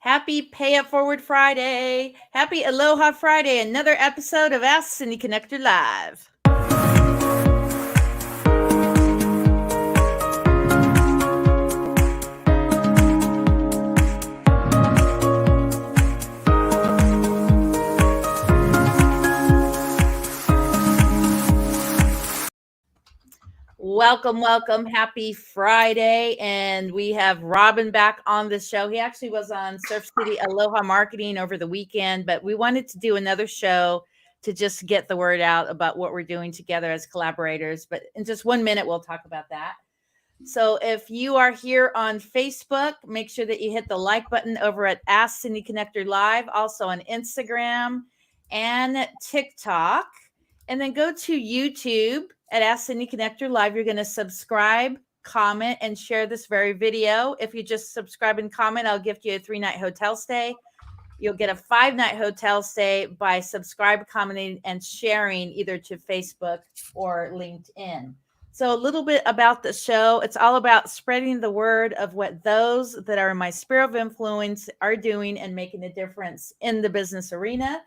Happy Pay It Forward Friday. Happy Aloha Friday. Another episode of Ask Cindy Connector Live. Welcome. Happy Friday. And we have Robin back on the show. He actually was on Surf City Aloha Marketing over the weekend, but we wanted to do another show to just get the word out about what we're doing together as collaborators. But in just 1 minute, we'll talk about that. So if you are here on Facebook, make sure that you hit the like button over at Ask Cindy Connector Live, also on Instagram and TikTok. And then go to YouTube at Ask Cindy Connector Live. You're going to subscribe, comment, and share this very video. If you just subscribe and comment, I'll gift you a 3-night hotel stay. You'll get a 5-night hotel stay by subscribe, commenting, and sharing either to Facebook or LinkedIn. So a little bit about the show. It's all about spreading the word of what those that are in my sphere of influence are doing and making a difference in the business arena.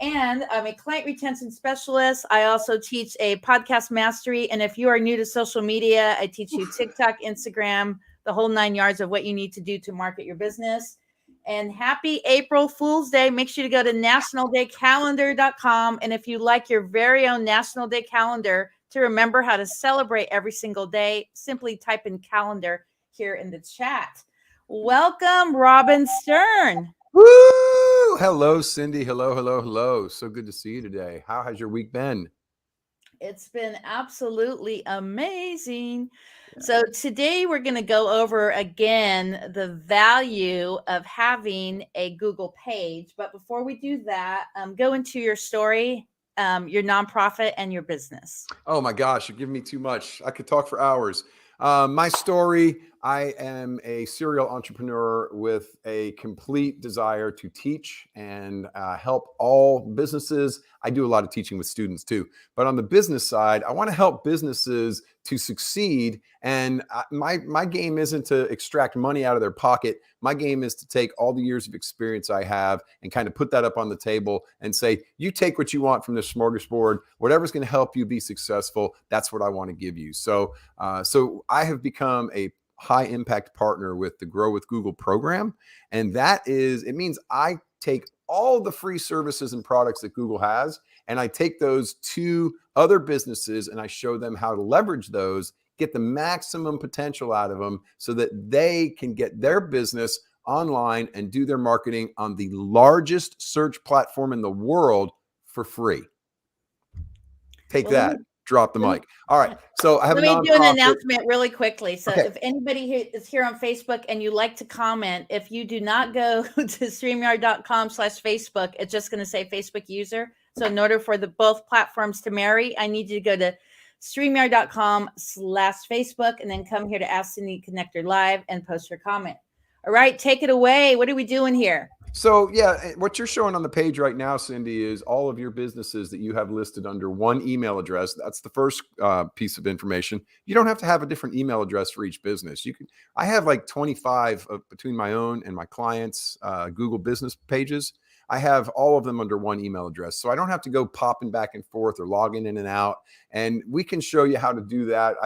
And I'm a client retention specialist. I also teach a podcast mastery. And if you are new to social media, I teach you TikTok, Instagram, the whole 9 yards of what you need to do to market your business. And happy April Fool's Day. Make sure to go to nationaldaycalendar.com. And if you like your very own National Day calendar to remember how to celebrate every single day, simply type in calendar here in the chat. Welcome, Robin Stern. Woo! Hello, Cindy. Hello. So good to see you today. How has your week been? It's been absolutely amazing. Yeah. So today we're going to go over again the value of having a Google page. But before we do that, go into your story, your nonprofit, and your business. Oh my gosh, you're giving me too much. I could talk for hours. My story, I am a serial entrepreneur with a complete desire to teach and help all businesses. I do a lot of teaching with students too, but on the business side, I want to help businesses to succeed. And my game isn't to extract money out of their pocket. My game is to take all the years of experience I have and kind of put that up on the table and say, you take what you want from this smorgasbord, whatever's going to help you be successful. That's what I want to give you. So I have become a high impact partner with the Grow with Google program. And it means I take all the free services and products that Google has, and I take those to other businesses and I show them how to leverage those, get the maximum potential out of them so that they can get their business online and do their marketing on the largest search platform in the world for free. Take that. Drop the mic. All right. So I have Let me do an announcement really quickly. So if anybody who is here on Facebook and you like to comment, if you do not go to StreamYard.com/Facebook, it's just going to say Facebook user. So in order for both platforms to marry, I need you to go to StreamYard.com/Facebook and then come here to Ask Cindy Connector Live and post your comment. All right, take it away. What are we doing here? So yeah, what you're showing on the page right now, Cindy, is all of your businesses that you have listed under one email address. That's the first piece of information. You don't have to have a different email address for each business. I have like 25 between my own and my clients' Google business pages. I have all of them under one email address. So I don't have to go popping back and forth or logging in and out. And we can show you how to do that.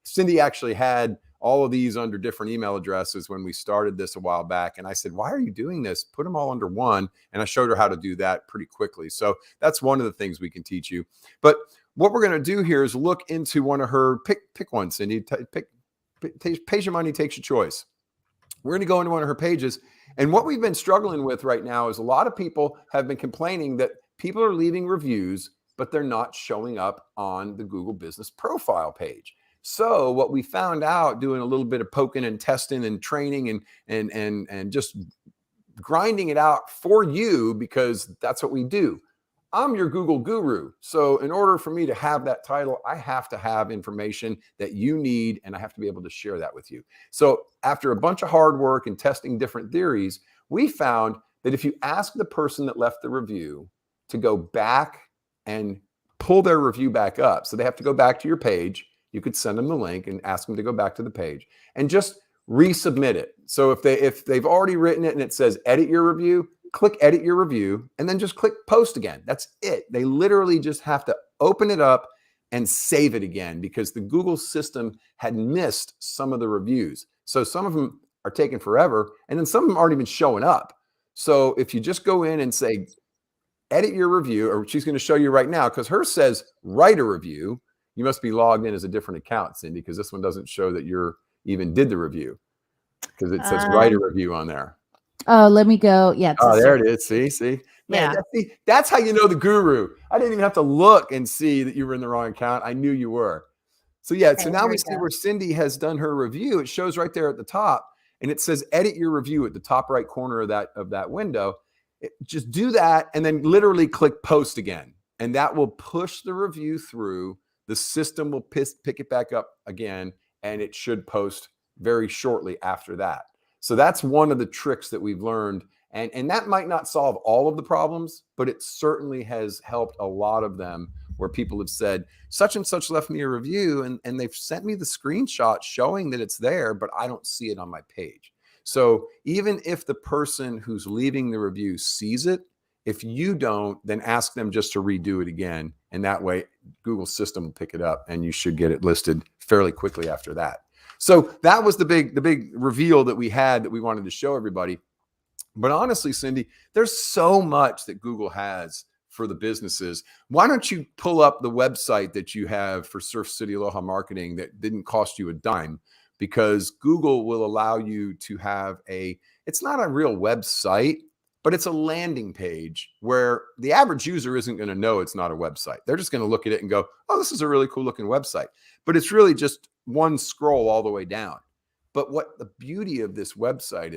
Cindy actually had all of these under different email addresses when we started this a while back. And I said, why are you doing this? Put them all under one. And I showed her how to do that pretty quickly. So that's one of the things we can teach you. But what we're going to do here is look into one of her, pick one, Cindy, Page Your Money Takes Your Choice. We're going to go into one of her pages. And what we've been struggling with right now is a lot of people have been complaining that people are leaving reviews, but they're not showing up on the Google Business Profile page. So what we found out doing a little bit of poking and testing and training and just grinding it out for you, because that's what we do. I'm your Google guru. So in order for me to have that title, I have to have information that you need, and I have to be able to share that with you. So after a bunch of hard work and testing different theories, we found that if you ask the person that left the review to go back and pull their review back up, so they have to go back to your page, you could send them the link and ask them to go back to the page and just resubmit it. So if they've already written it and it says edit your review, click edit your review and then just click post again. That's it. They literally just have to open it up and save it again because the Google system had missed some of the reviews. So some of them are taking forever and then some of them aren't even showing up. So if you just go in and say edit your review, or she's going to show you right now because hers says write a review. You must be logged in as a different account, Cindy, because this one doesn't show that you're even did the review because it says write a review on there. Oh, let me go. Yeah. Oh, there it is. See, man, Yeah. that's how you know the guru. I didn't even have to look and see that you were in the wrong account. I knew you were. So yeah. So now we see where Cindy has done her review. It shows right there at the top, and it says edit your review at the top right corner of that window. Just do that, and then literally click post again, and that will push the review through. The system will pick it back up again, and it should post very shortly after that. So that's one of the tricks that we've learned. And that might not solve all of the problems, but it certainly has helped a lot of them where people have said, such and such left me a review, and they've sent me the screenshot showing that it's there, but I don't see it on my page. So even if the person who's leaving the review sees it, if you don't, then ask them just to redo it again. And that way Google's system will pick it up and you should get it listed fairly quickly after that. So that was the big reveal that we had that we wanted to show everybody. But honestly, Cindy, there's so much that Google has for the businesses. Why don't you pull up the website that you have for Surf City Aloha Marketing that didn't cost you a dime? Because Google will allow you to have it's not a real website, but it's a landing page where the average user isn't going to know it's not a website. They're just going to look at it and go, oh, this is a really cool looking website. But it's really just one scroll all the way down. But what the beauty of this website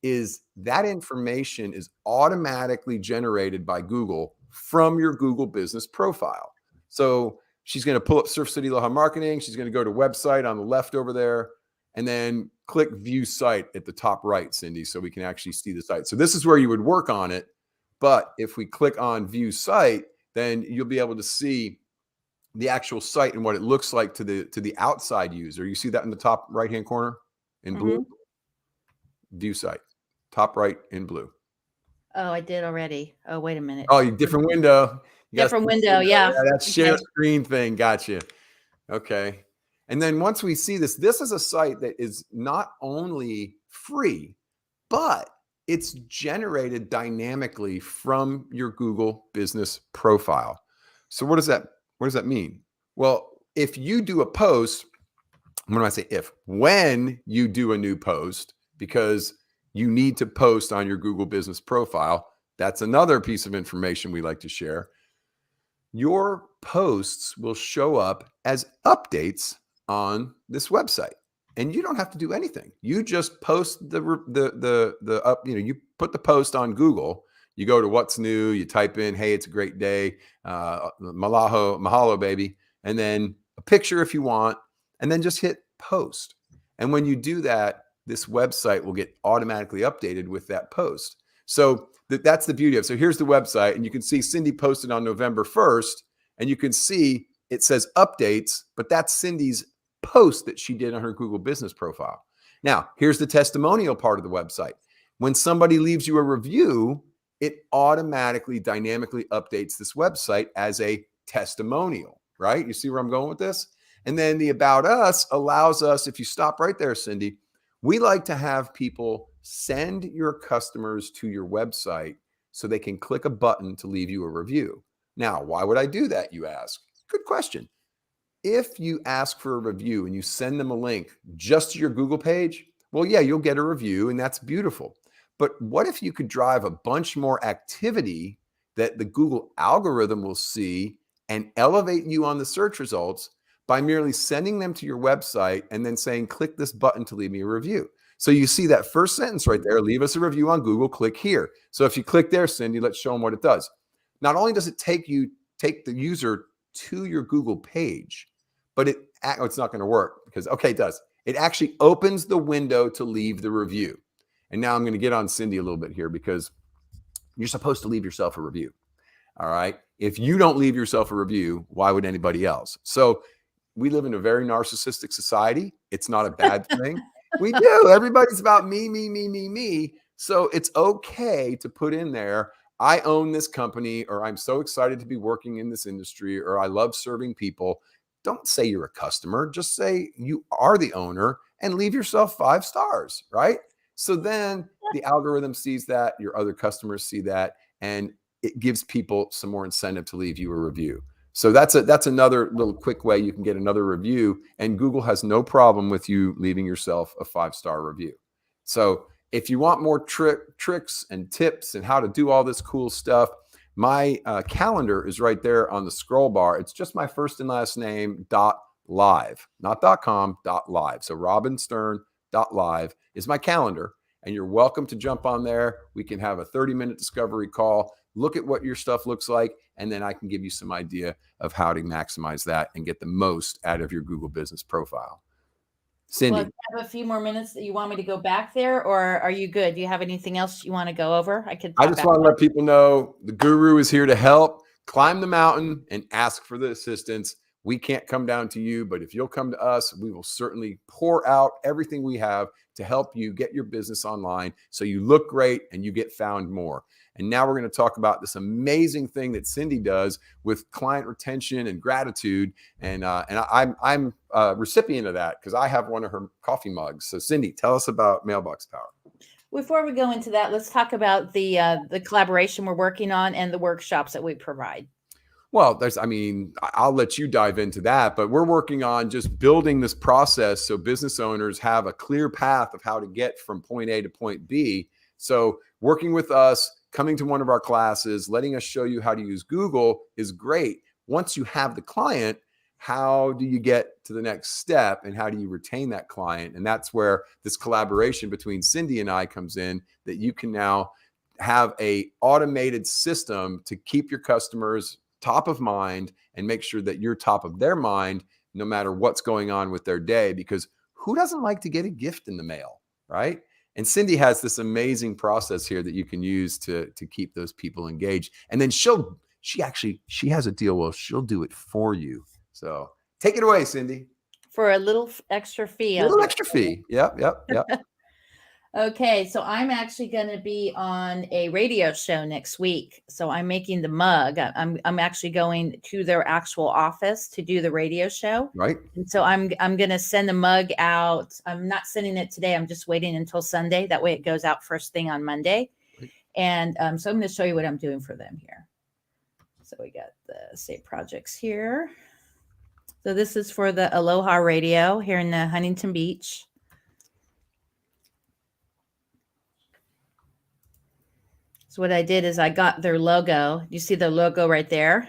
is that information is automatically generated by Google from your Google business profile. So she's going to pull up Surf City Aloha Marketing. She's going to go to website on the left over there, and then click view site at the top right, Cindy, so we can actually see the site. So this is where you would work on it. But if we click on view site, then you'll be able to see the actual site and what it looks like to the outside user. You see that in the top right-hand corner in blue? View site, top right in blue. Oh, I did already. Oh, wait a minute. Oh, different window. Different window, yeah. That's share screen thing. Gotcha. Okay. And then once we see this is a site that is not only free, but it's generated dynamically from your Google business profile. So what does that mean? Well, if you do a post, when I say when you do a new post, because you need to post on your Google business profile, that's another piece of information we like to share. Your posts will show up as updates on this website, and you don't have to do anything. You just post you put the post on Google. You go to what's new, you type in, hey, it's a great day, mahalo baby, and then a picture if you want, and then just hit post. And when you do that, this website will get automatically updated with that post. So that's the beauty of it. So here's the website, and you can see Cindy posted on November 1st, and you can see it says updates, but that's Cindy's post that she did on her Google business profile. Now, here's the testimonial part of the website. When somebody leaves you a review, it automatically dynamically updates this website as a testimonial, right? You see where I'm going with this? And then the About Us allows us, if you stop right there, Cindy, we like to have people send your customers to your website so they can click a button to leave you a review. Now, why would I do that, you ask? Good question. If you ask for a review and you send them a link just to your Google page, well, yeah, you'll get a review, and that's beautiful. But what if you could drive a bunch more activity that the Google algorithm will see and elevate you on the search results by merely sending them to your website and then saying, click this button to leave me a review? So you see that first sentence right there, leave us a review on Google, click here. So if you click there, Cindy, let's show them what it does. Not only does it take the user to your Google page, but it's not going to work because, okay, it does. It actually opens the window to leave the review. And now I'm going to get on Cindy a little bit here because you're supposed to leave yourself a review. All right. If you don't leave yourself a review, why would anybody else? So we live in a very narcissistic society. It's not a bad thing. We do. Everybody's about me, me, me, me, me. So it's okay to put in there, I own this company, or I'm so excited to be working in this industry, or I love serving people. Don't say you're a customer. Just say you are the owner and leave yourself 5 stars, right? So then the algorithm sees that, your other customers see that, and it gives people some more incentive to leave you a review. So that's another little quick way you can get another review, and Google has no problem with you leaving yourself a 5-star review. So if you want more tricks and tips and how to do all this cool stuff, my calendar is right there on the scroll bar. It's just my first and last name .live, not .com, .live. So robinstern.live is my calendar, and you're welcome to jump on there. We can have a 30-minute discovery call, look at what your stuff looks like, and then I can give you some idea of how to maximize that and get the most out of your Google business profile. Cindy. Well, do you have a few more minutes that you want me to go back there, or are you good? Do you have anything else you want to go over? I just want to let people know the guru is here to help. Climb the mountain and ask for the assistance. We can't come down to you, but if you'll come to us, we will certainly pour out everything we have to help you get your business online so you look great and you get found more. And now we're going to talk about this amazing thing that Cindy does with client retention and gratitude. And I'm a recipient of that because I have one of her coffee mugs. So Cindy, tell us about Mailbox Power. Before we go into that, let's talk about the collaboration we're working on and the workshops that we provide. Well, I'll let you dive into that, but we're working on just building this process so business owners have a clear path of how to get from point A to point B. So working with us, coming to one of our classes, letting us show you how to use Google is great. Once you have the client, how do you get to the next step and how do you retain that client? And that's where this collaboration between Cindy and I comes in, that you can now have a automated system to keep your customers top of mind and make sure that you're top of their mind no matter what's going on with their day, because who doesn't like to get a gift in the mail, right? And Cindy has this amazing process here that you can use to keep those people engaged. And then she has a deal where she'll do it for you. So take it away, Cindy. For a little extra fee. A little extra fee. Yep. Okay, so I'm actually going to be on a radio show next week. So I'm making the mug. I'm actually going to their actual office to do the radio show. Right. And so I'm going to send the mug out. I'm not sending it today. I'm just waiting until Sunday. That way it goes out first thing on Monday. Right. And so I'm going to show you what I'm doing for them here. So we got the state projects here. So this is for the Aloha radio here in the Huntington Beach. So what I did is I got their logo. You see the logo right there?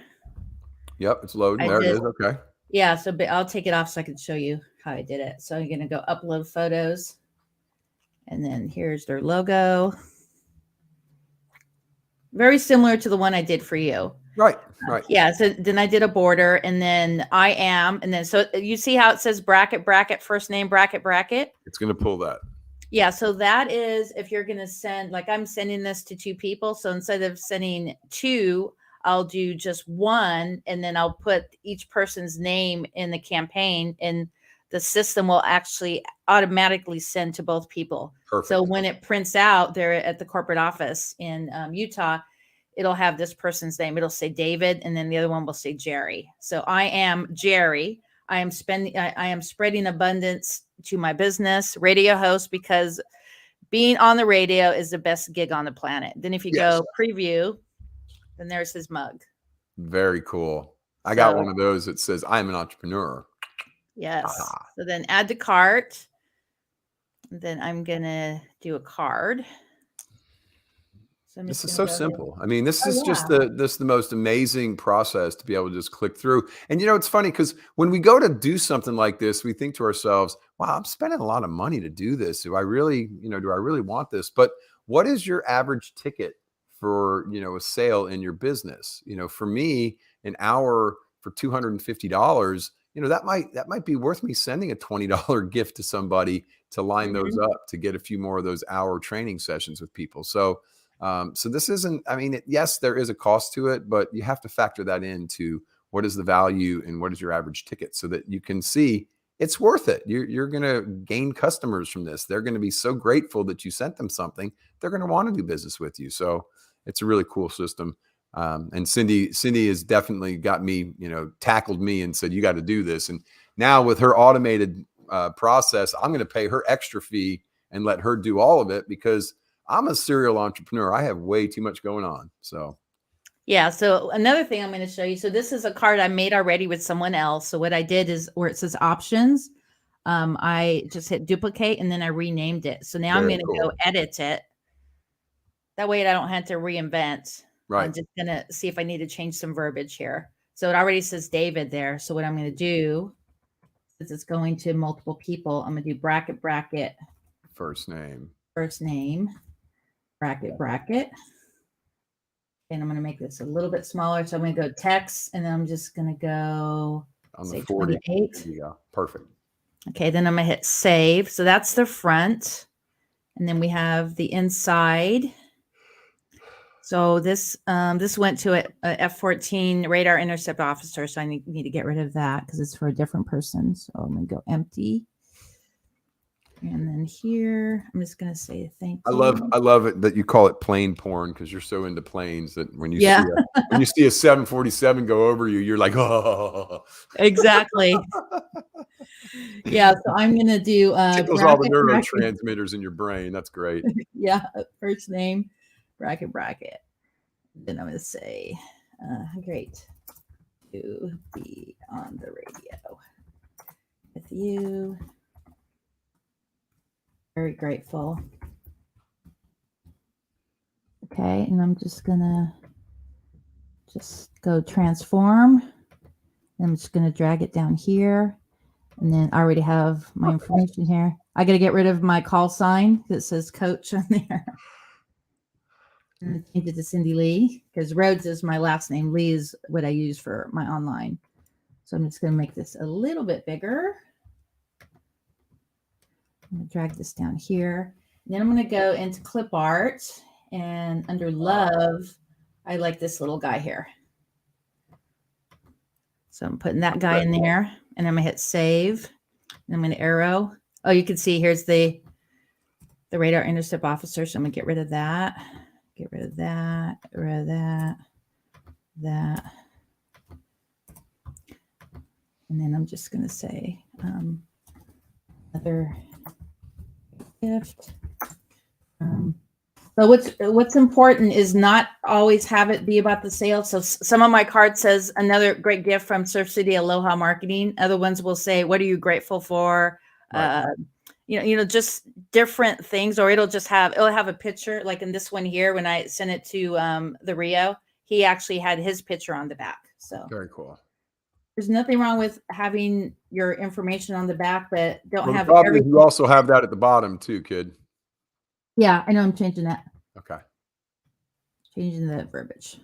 Yep, it's loading. There it is. Okay. Yeah, so I'll take it off so I can show you how I did it. So I'm going to go upload photos. And then here's their logo. Very similar to the one I did for you. Right. Yeah, so then I did a border, and then and then so you see how it says bracket, first name, bracket. It's going to pull that. Yeah, so that is if you're going to send, like I'm sending this to 2 people. So instead of sending 2, I'll do just 1, and then I'll put each person's name in the campaign, and the system will actually automatically send to both people. Perfect. So when it prints out there at the corporate office in Utah, it'll have this person's name. It'll say David, and then the other one will say Jerry. So I am Jerry. I am spreading abundance to my business, radio host, because being on the radio is the best gig on the planet. Then if you go preview, then there's his mug. Very cool. I got one of those that says I'm an entrepreneur. Yes. So then add to cart. Then I'm going to do a card. So this is so simple. I mean, this is just the most amazing process to be able to just click through. And it's funny because when we go to do something like this, we think to ourselves, wow, I'm spending a lot of money to do this. Do I really want this? But what is your average ticket for, a sale in your business? For me, an hour for $250, that might be worth me sending a $20 gift to somebody to line those up to get a few more of those hour training sessions with people. So this isn't, yes, there is a cost to it, but you have to factor that into what is the value and what is your average ticket so that you can see it's worth it. You're going to gain customers from this. They're going to be so grateful that you sent them something. They're going to want to do business with you. So it's a really cool system. And Cindy has definitely got me, tackled me and said, you got to do this. And now with her automated process, I'm going to pay her extra fee and let her do all of it because I'm a serial entrepreneur. I have way too much going on. So. Yeah. So another thing I'm going to show you. So this is a card I made already with someone else. So what I did is where it says options, I just hit duplicate and then I renamed it. So now I'm going to go edit it. That way I don't have to reinvent. Right. I'm just going to see if I need to change some verbiage here. So it already says David there. So what I'm going to do is it's going to multiple people. I'm going to do bracket, first name, bracket. And I'm going to make this a little bit smaller. So I'm going to go text and then I'm just going to go on the 40. 28. There you go. Perfect. Okay. Then I'm going to hit save. So that's the front. And then we have the inside. So this went to a F-14 radar intercept officer. So I need to get rid of that because it's for a different person. So I'm going to go empty. And then here, I'm just going to say thank you. I love it that you call it plane porn because you're so into planes that when you see a 747 go over you, you're like, oh. Exactly. Yeah. So I'm going to do tickles all the neurotransmitters in your brain. That's great. Yeah. First name, bracket. Then I'm going to say, great to be on the radio with you. Very grateful. Okay, and I'm just gonna go transform. I'm just gonna drag it down here, and then I already have my information here. I got to get rid of my call sign that says Coach on there. And change it to Cindy Lee because Rhodes is my last name. Lee is what I use for my online. So I'm just gonna make this a little bit bigger. I'm going to drag this down here. And then I'm going to go into clip art and under love, I like this little guy here. So I'm putting that guy in there and I'm going to hit save and I'm going to arrow. Oh, you can see here's the radar intercept officer. So I'm going to get rid of that, that. And then I'm just going to say other gift. So what's important is not always have it be about the sale. So some of my cards says another great gift from Surf City Aloha Marketing. Other ones will say, what are you grateful for? Right. Just different things, or it'll have a picture. Like in this one here, when I sent it to the Rio, he actually had his picture on the back. So very cool. There's nothing wrong with having your information on the back, but don't have everything. You also have that at the bottom too, kid. Yeah, I know. I'm changing that. Okay. Changing the verbiage.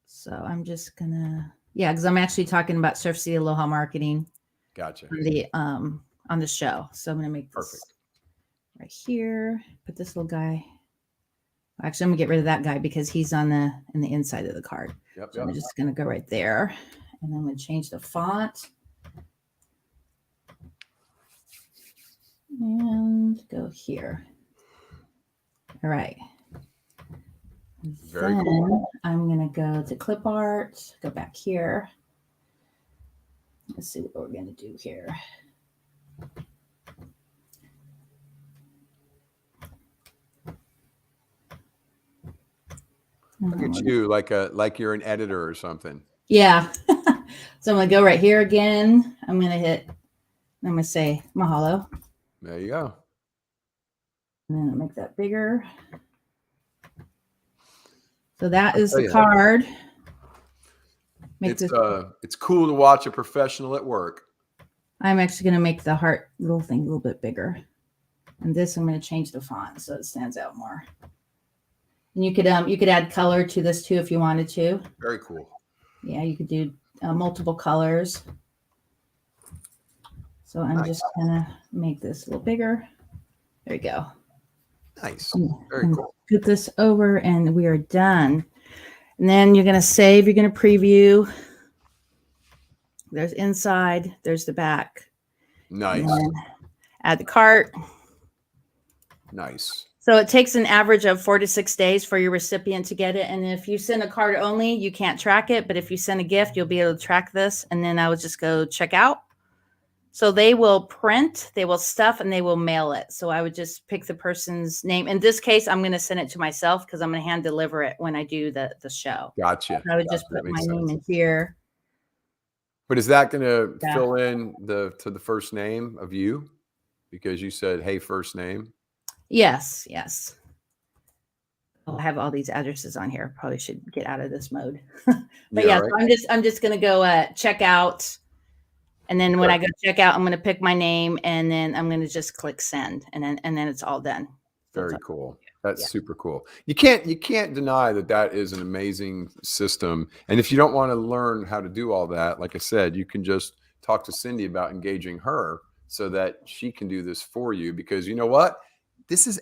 So I'm just gonna, because I'm actually talking about Surf City Aloha Marketing. Gotcha. On the show. So I'm gonna make this perfect right here. Put this little guy. Actually, I'm gonna get rid of that guy because he's in the inside of the card. Yep. So I'm just gonna go right there. And I'm going to change the font and go here. All right. Very cool. I'm going to go to clip art, go back here. Let's see what we're going to do here. Look at you, like you're an editor or something. Yeah. So I'm going to go right here again. I'm going to say mahalo. There you go. And then I'll make that bigger. So that is the card. It's cool to watch a professional at work. I'm actually going to make the heart little thing a little bit bigger. And this, I'm going to change the font so it stands out more. And you could add color to this too if you wanted to. Very cool. Yeah, you could do multiple colors. So I'm just going to make this a little bigger. There you go. Nice. Very cool. Put this over and we are done. And then you're going to save. You're going to preview. There's inside. There's the back. Nice. Add the cart. Nice. So it takes an average of 4 to 6 days for your recipient to get it. And if you send a card only, you can't track it. But if you send a gift, you'll be able to track this. And then I would just go check out. So they will print, they will stuff, and they will mail it. So I would just pick the person's name. In this case, I'm going to send it to myself because I'm going to hand deliver it when I do the show. Gotcha. So I would just put my name in here. But is that going to fill in the first name of you? Because you said, hey, first name. Yes. I have all these addresses on here. Probably should get out of this mode. But yeah, right. So I'm just going to go check out. And then when I go check out, I'm going to pick my name and then I'm going to just click send and then it's all done. So very cool. That's super cool. You can't deny that is an amazing system. And if you don't want to learn how to do all that, like I said, you can just talk to Cindy about engaging her so that she can do this for you, because you know what? This is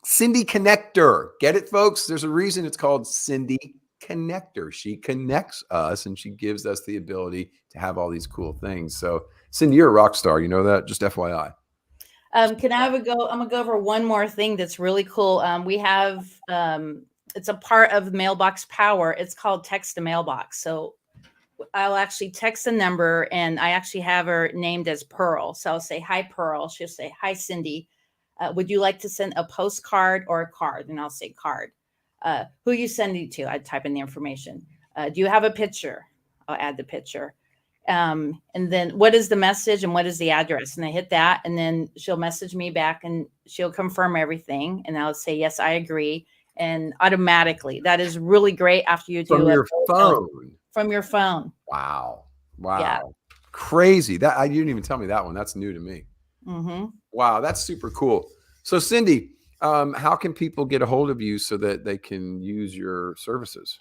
Cindy Connector. Get it, folks? There's a reason it's called Cindy Connector. She connects us and she gives us the ability to have all these cool things. So Cindy, you're a rock star. You know that? Just FYI. Can I have a go? I'm gonna go over one more thing that's really cool. We have it's a part of Mailbox Power. It's called text to mailbox. So I'll actually text a number and I actually have her named as Pearl. So I'll say, hi, Pearl. She'll say, hi, Cindy. Would you like to send a postcard or a card? And I'll say card. Who you sending to? I type in the information. Do you have a picture? I'll add the picture. And then what is the message and what is the address? And I hit that and then she'll message me back and she'll confirm everything. And I'll say, yes, I agree. And automatically, that is really great after you do from your phone. From your phone. Wow. Wow. Yeah. Crazy. You didn't even tell me that one. That's new to me. Mm-hmm. Wow. That's super cool. So Cindy, how can people get a hold of you so that they can use your services?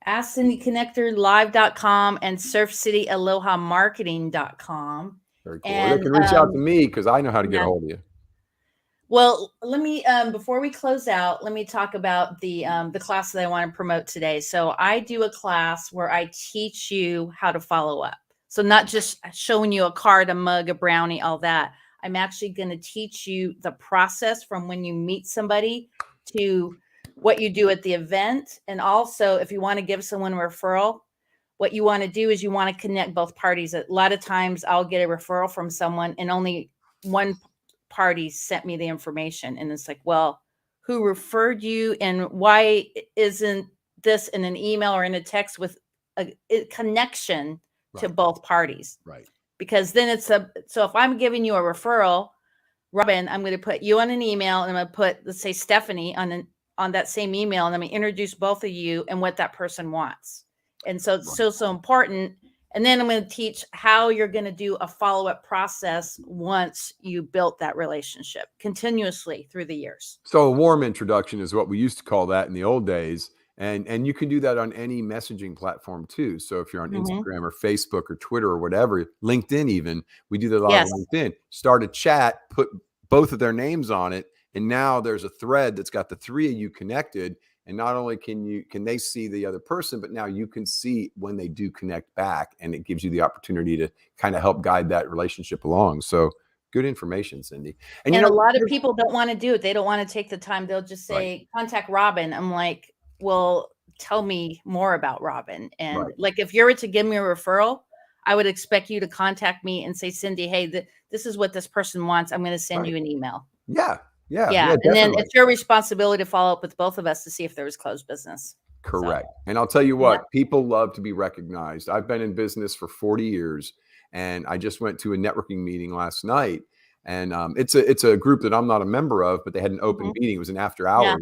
AskCindyConnectorLive.com and SurfCityAlohaMarketing.com. Very cool. And, they can reach out to me because I know how to get a hold of you. Well, let me before we close out, let me talk about the class that I want to promote today. So I do a class where I teach you how to follow up. So not just showing you a card, a mug, a brownie, all that. I'm actually going to teach you the process from when you meet somebody to what you do at the event. And also, if you want to give someone a referral, what you want to do is you want to connect both parties. A lot of times I'll get a referral from someone and only one party sent me the information. And it's like, well, who referred you and why isn't this in an email or in a text with a connection to both parties? Right. Because then so if I'm giving you a referral, Robin, I'm going to put you on an email and I'm going to put, let's say, Stephanie on that same email. And I'm going to introduce both of you and what that person wants. And so it's so important. And then I'm going to teach how you're going to do a follow-up process once you built that relationship continuously through the years. So a warm introduction is what we used to call that in the old days. And you can do that on any messaging platform too. So if you're on Instagram or Facebook or Twitter or whatever, LinkedIn even, we do that a lot on LinkedIn. Start a chat, put both of their names on it. And now there's a thread that's got the three of you connected. And not only can they see the other person, but now you can see when they do connect back, and it gives you the opportunity to kind of help guide that relationship along. So good information, Cindy. And you know, a lot of people don't want to do it. They don't want to take the time. They'll just say, contact Robin. I'm like, well, tell me more about Robin. And like, if you were to give me a referral, I would expect you to contact me and say, Cindy, hey, this is what this person wants. I'm going to send you an email. Yeah. And then it's your responsibility to follow up with both of us to see if there was closed business. Correct. So, and I'll tell you what, people love to be recognized. I've been in business for 40 years and I just went to a networking meeting last night, and it's a group that I'm not a member of, but they had an open meeting. It was an after hours.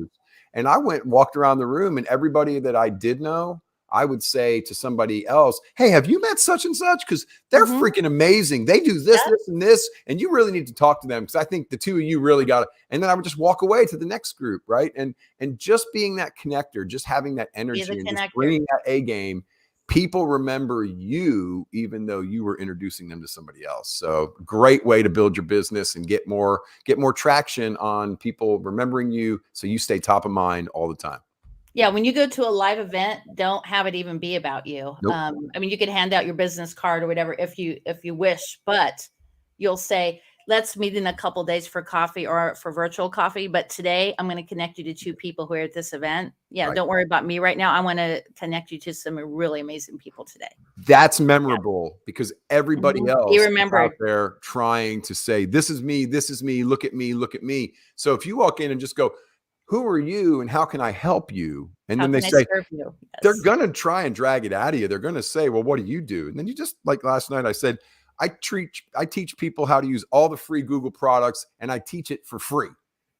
And I walked around the room, and everybody that I did know, I would say to somebody else, hey, have you met such and such? Because they're freaking amazing. They do this, this, and this. And you really need to talk to them, because I think the two of you really got it. And then I would just walk away to the next group, right? And just being that connector, just having that energy and just bringing that A game, people remember you, even though you were introducing them to somebody else. So great way to build your business and get more traction on people remembering you, so you stay top of mind all the time. Yeah, when you go to a live event, don't have it even be about you. Nope. I mean, you can hand out your business card or whatever if you wish, but you'll say, let's meet in a couple days for coffee or for virtual coffee. But today I'm going to connect you to 2 people who are at this event. Yeah. Right. Don't worry about me right now. I want to connect you to some really amazing people today. That's memorable because everybody else You is remember out there trying to say, this is me, look at me, look at me. So if you walk in and just go, who are you and how can I help you? And how then they can I say, serve you? they're Yes. going to try and drag it out of you. They're going to say, well, what do you do? And then you just, like last night, I said, I teach people how to use all the free Google products and I teach it for free,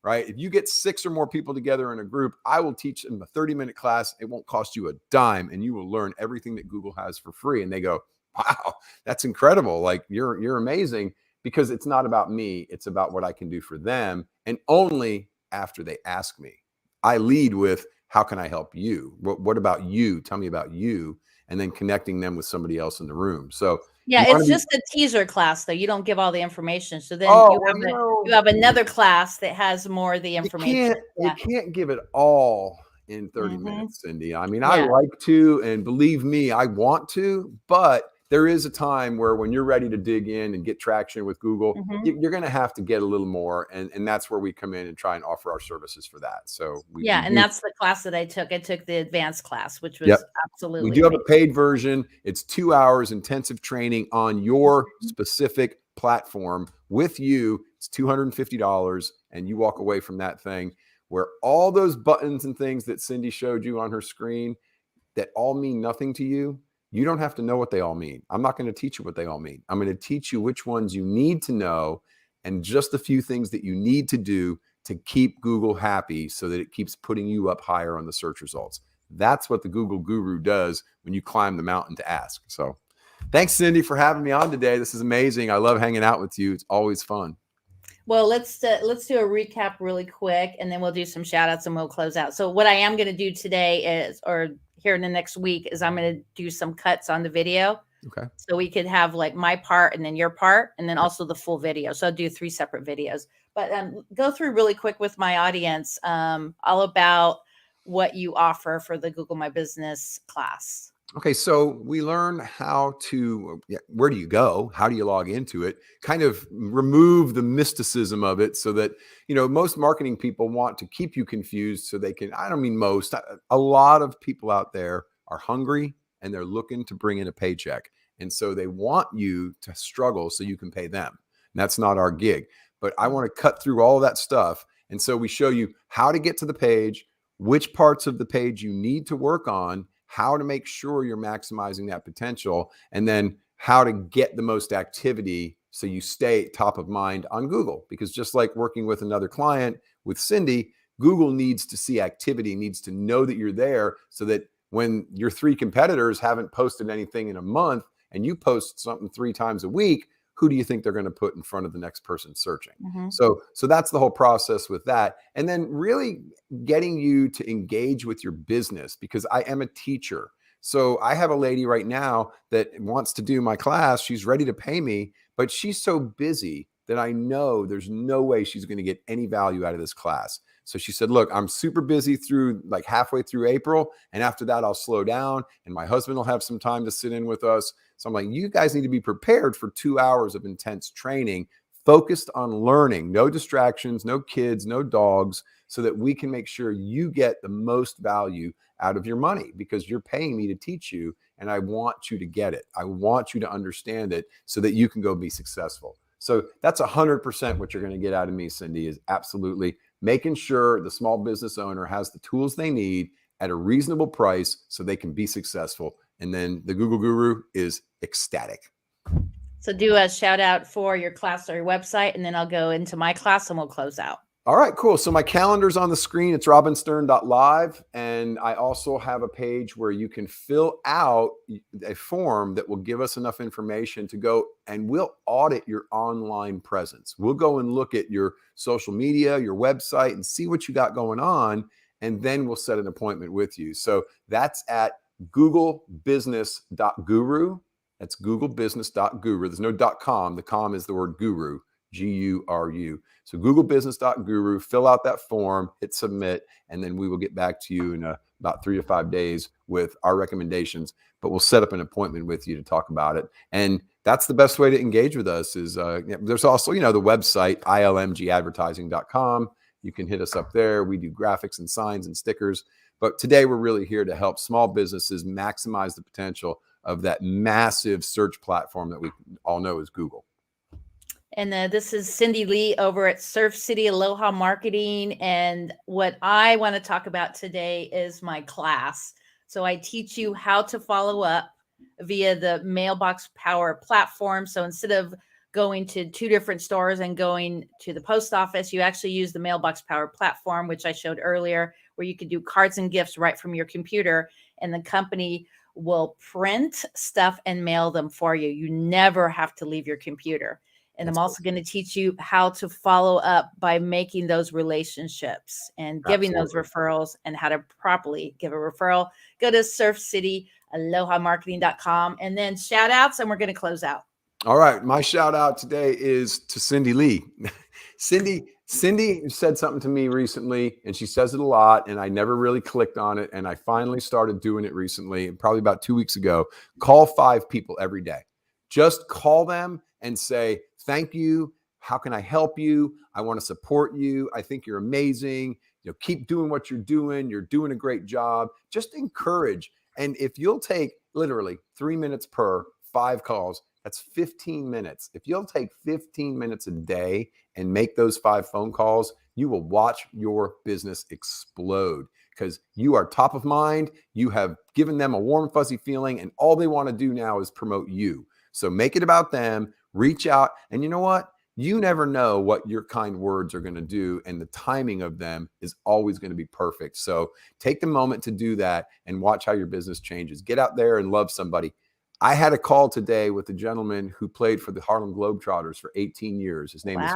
right? If you get 6 or more people together in a group, I will teach them a 30-minute class. It won't cost you a dime and you will learn everything that Google has for free. And they go, wow, that's incredible. Like you're amazing, because it's not about me. It's about what I can do for them. And only after they ask me, I lead with, how can I help you? What about you? Tell me about you. And then connecting them with somebody else in the room. So Yeah, it's just a teaser class, though. You don't give all the information. So then you have another class that has more of the information. You can't give it all in 30 minutes, Cindy. I mean, Yeah. I like to, and believe me, I want to, but there is a time where when you're ready to dig in and get traction with Google, you're going to have to get a little more. And that's where we come in and try and offer our services for that. So and that's the class that I took. I took the advanced class, which was absolutely We do have a paid version. It's 2 hours intensive training on your specific platform with you. It's $250. And you walk away from that thing where all those buttons and things that Cindy showed you on her screen that all mean nothing to you, you don't have to know what they all mean. I'm not going to teach you what they all mean. I'm going to teach you which ones you need to know and just a few things that you need to do to keep Google happy so that it keeps putting you up higher on the search results. That's what the Google Guru does when you climb the mountain to ask. So thanks, Cindy, for having me on today. This is amazing. I love hanging out with you. It's always fun. Well, let's do a recap really quick, and then we'll do some shout outs and we'll close out. So what I am going to do today is, or here in the next week, is I'm going to do some cuts on the video. Okay. So we could have like my part and then your part, and then also the full video. So I'll do 3 separate videos, but go through really quick with my audience, all about what you offer for the Google My Business class. Okay, so we learn how to, where do you go? How do you log into it? Kind of remove the mysticism of it so that, most marketing people want to keep you confused so they can, I don't mean most, a lot of people out there are hungry and they're looking to bring in a paycheck. And so they want you to struggle so you can pay them. And that's not our gig, but I want to cut through all that stuff. And so we show you how to get to the page, which parts of the page you need to work on, how to make sure you're maximizing that potential, and then how to get the most activity so you stay top of mind on Google. Because just like working with another client with Cindy, Google needs to see activity, needs to know that you're there so that when your 3 competitors haven't posted anything in a month and you post something 3 times a week, who do you think they're going to put in front of the next person searching? So that's the whole process with that. And then really getting you to engage with your business, because I am a teacher. So I have a lady right now that wants to do my class. She's ready to pay me, but she's so busy that I know there's no way she's going to get any value out of this class. So she said, look, I'm super busy through like halfway through April. And after that, I'll slow down and my husband will have some time to sit in with us. So I'm like, you guys need to be prepared for 2 hours of intense training, focused on learning, no distractions, no kids, no dogs, so that we can make sure you get the most value out of your money, because you're paying me to teach you. And I want you to get it. I want you to understand it so that you can go be successful. So that's 100% what you're going to get out of me, Cindy, is absolutely making sure the small business owner has the tools they need at a reasonable price so they can be successful. And then the Google Guru is ecstatic. So do a shout out for your class or your website, and then I'll go into my class and we'll close out. All right, cool. So my calendar's on the screen. It's robinstern.live. And I also have a page where you can fill out a form that will give us enough information to go, and we'll audit your online presence. We'll go and look at your social media, your website, and see what you got going on. And then we'll set an appointment with you. So that's at googlebusiness.guru. That's googlebusiness.guru. There's no .com. The com is the word guru, Guru. So googlebusiness.guru, fill out that form, hit submit, and then we will get back to you in about 3 to 5 days with our recommendations. But we'll set up an appointment with you to talk about it. And that's the best way to engage with us. Is there's also, the website ilmgadvertising.com. You can hit us up there. We do graphics and signs and stickers. But today we're really here to help small businesses maximize the potential of that massive search platform that we all know is Google. And this is Cindy Lee over at Surf City Aloha Marketing. And what I want to talk about today is my class. So I teach you how to follow up via the Mailbox Power platform. So instead of going to 2 different stores and going to the post office, you actually use the Mailbox Power platform, which I showed earlier, where you can do cards and gifts right from your computer, and the company will print stuff and mail them for you. You never have to leave your computer. And I'm also going to teach you how to follow up by making those relationships and giving those referrals, and how to properly give a referral. Go to surfcityalohamarketing.com, and then shout outs, and we're going to close out. All right. My shout out today is to Cindy Lee. Cindy said something to me recently, and she says it a lot, and I never really clicked on it. And I finally started doing it recently, probably about 2 weeks ago. Call 5 people every day. Just call them and say, thank you. How can I help you? I want to support you. I think you're amazing. Keep doing what you're doing. You're doing a great job. Just encourage. And if you'll take literally 3 minutes per 5 calls, that's 15 minutes. If you'll take 15 minutes a day and make those 5 phone calls, you will watch your business explode, because you are top of mind. You have given them a warm, fuzzy feeling, and all they want to do now is promote you. So make it about them. Reach out. And you know what? You never know what your kind words are going to do, and the timing of them is always going to be perfect. So take the moment to do that and watch how your business changes. Get out there and love somebody. I had a call today with a gentleman who played for the Harlem Globetrotters for 18 years. His name is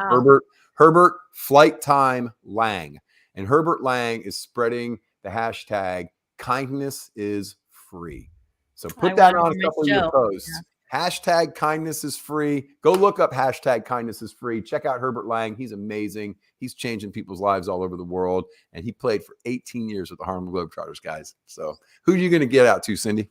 Herbert Flight Time Lang. And Herbert Lang is spreading the hashtag kindness is free. So put that on a couple of your posts. Yeah. Hashtag kindness is free. Go look up hashtag kindness is free. Check out Herbert Lang. He's amazing. He's changing people's lives all over the world. And he played for 18 years with the Harlem Globetrotters, guys. So who are you going to get out to, Cindy?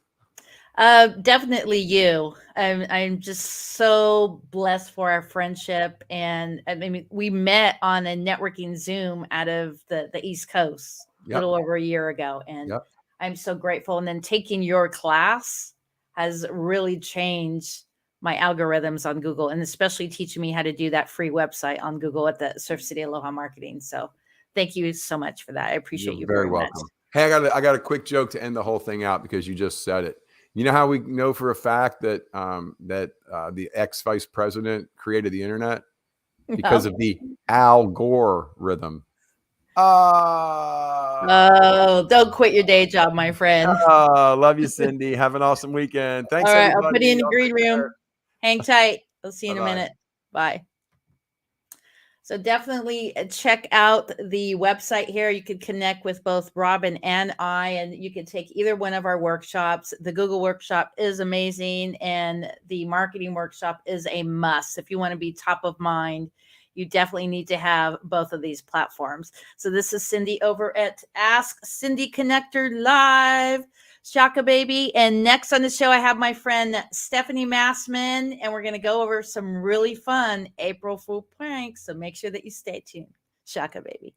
Definitely you. I'm just so blessed for our friendship. And I mean, we met on a networking Zoom out of the East Coast a little over a year ago. And I'm so grateful. And then taking your class has really changed my algorithms on Google, and especially teaching me how to do that free website on Google at the Surf City Aloha Marketing. So thank you so much for that. I appreciate you very welcome. Much. Hey, I got a quick joke to end the whole thing out, because you just said it. You know how we know for a fact that the ex-vice president created the internet? Because of the Al Gore rhythm. Oh, don't quit your day job, my friend. Love you, Cindy. Have an awesome weekend. Thanks, all right, everybody. I'll put you in the green room. Hang tight. I'll see you in a minute. Bye. So definitely check out the website here. You can connect with both Robin and I, and you can take either one of our workshops. The Google workshop is amazing, and the marketing workshop is a must. If you want to be top of mind, you definitely need to have both of these platforms. So this is Cindy over at Ask Cindy Connector Live. Shaka baby. And next on the show, I have my friend Stephanie Massman, and we're going to go over some really fun April Fool pranks. So make sure that you stay tuned. Shaka baby.